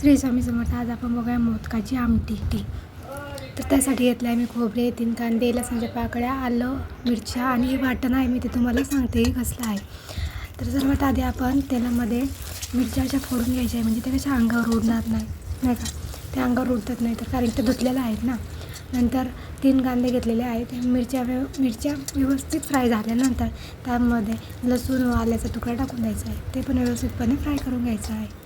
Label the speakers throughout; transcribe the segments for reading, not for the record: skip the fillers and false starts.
Speaker 1: श्री स्वामी समर्थ. आज आपण बघूया मोदकाची आमटी. तर त्यासाठी घेतलं आहे मी खोबरे, 3 कांदे, लसणाच्या पाकळ्या, आलं, मिरच्या आणि हे वाटण आहे मी ते तुम्हाला सांगते कसलं आहे. तर सर्वात आधी आपण तेलामध्ये मिरच्या अशा फोडून घ्यायच्या आहे, म्हणजे ते कशा अंगावर उडणार नाही का, ते अंगावर उडतात नाही तर, कारण ते धुतलेलं आहेत ना. नंतर 3 कांदे घेतलेले आहेत. मिरच्या व्यवस्थित फ्राय झाल्यानंतर त्यामध्ये लसूण व आल्याचा तुकडा टाकून द्यायचा आहे, ते पण व्यवस्थितपणे फ्राय करून घ्यायचं आहे.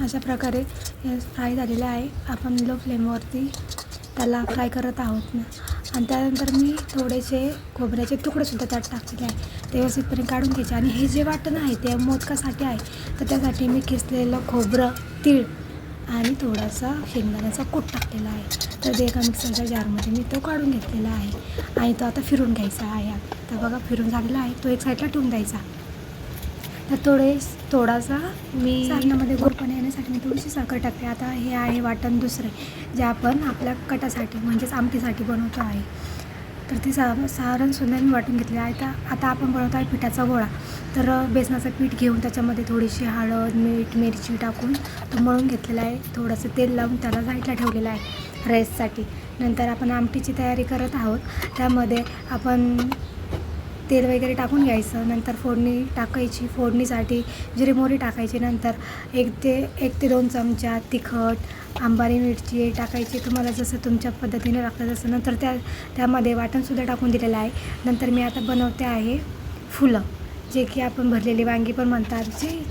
Speaker 1: अशा प्रकारे हे फ्राय झालेलं आहे. आपण लो फ्लेमवरती त्याला फ्राय करत आहोत ना. आणि त्यानंतर मी थोडेसे खोबऱ्याचे तुकडेसुद्धा त्यात टाकलेले आहे, ते व्यवस्थितपणे काढून घ्यायचे. आणि हे जे वाटण आहे ते मोदकासाठी आहे, तर त्यासाठी मी किसलेलं खोबरं, तीळ आणि थोडासा शेंगदाण्याचा कूट टाकलेला आहे. तर ते एका मिक्सरच्या जारमध्ये मी तो काढून घेतलेला आहे आणि तो आता फिरून घ्यायचा आहे. तर बघा फिरून झालेला आहे, तो एक साईडला ठेवून द्यायचा. तर थोडासा मी सारणामध्ये गोडपणा येण्यासाठी मी थोडीशी साखर टाकते. आता हे आहे वाटण दुसरे, जे आपण आपल्या कटासाठी म्हणजेच आमटीसाठी बनवतो आहे. तर ते सारणसुद्धा मी वाटून घेतले आहे. आता आपण बनवतो आहे पिठाचा गोळा. तर बेसनाचं पीठ घेऊन त्याच्यामध्ये थोडीशी हळद, मीठ, मिरची टाकून तो मळून घेतलेला आहे. थोडंसं तेल लावून त्याला साईडला ठेवलेलं आहे रेस्टसाठी. नंतर आपण आमटीची तयारी करत आहोत. त्यामध्ये आपण तेल वगैरे टाकून घ्यायचं. नंतर फोडणी टाकायची. फोडणीसाठी जिरे मोहरी टाकायची. नंतर 1 ते 2 चमचा तिखट, अंबारी मिरची टाकायची, तुम्हाला जसं तुमच्या पद्धतीने लागतं तसं. नंतर त्यामध्ये वाटणसुद्धा टाकून दिलेलं आहे. नंतर मी आता बनवते आहे फुलं, जे की आपण भरलेली वांगी पण म्हणतात.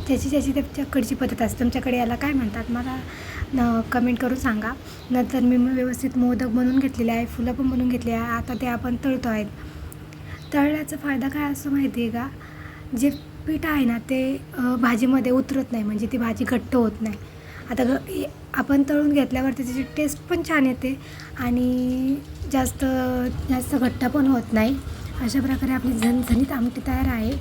Speaker 1: ज्याची त्याच्याकडची पद्धत असते. तुमच्याकडे याला काय म्हणतात मला कमेंट करून सांगा. नंतर मी व्यवस्थित मोदक बनवून घेतलेले आहे, फुलं पण बनवून घेतली आहे. आता ते आपण तळतो आहेत. तळल्याचा फायदा काय असतो माहिती आहे का, जे पीठ आहे ना ते भाजीमध्ये उतरत नाही, म्हणजे ती भाजी घट्ट होत नाही. आता आपण तळून घेतल्यावरती त्याची टेस्ट पण छान येते आणि जास्त घट्ट पण होत नाही. अशा प्रकारे आपली झणझणीत आमटी तयार आहे.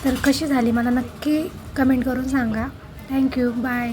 Speaker 1: तर कशी झाली मला नक्की कमेंट करून सांगा. थँक्यू. बाय.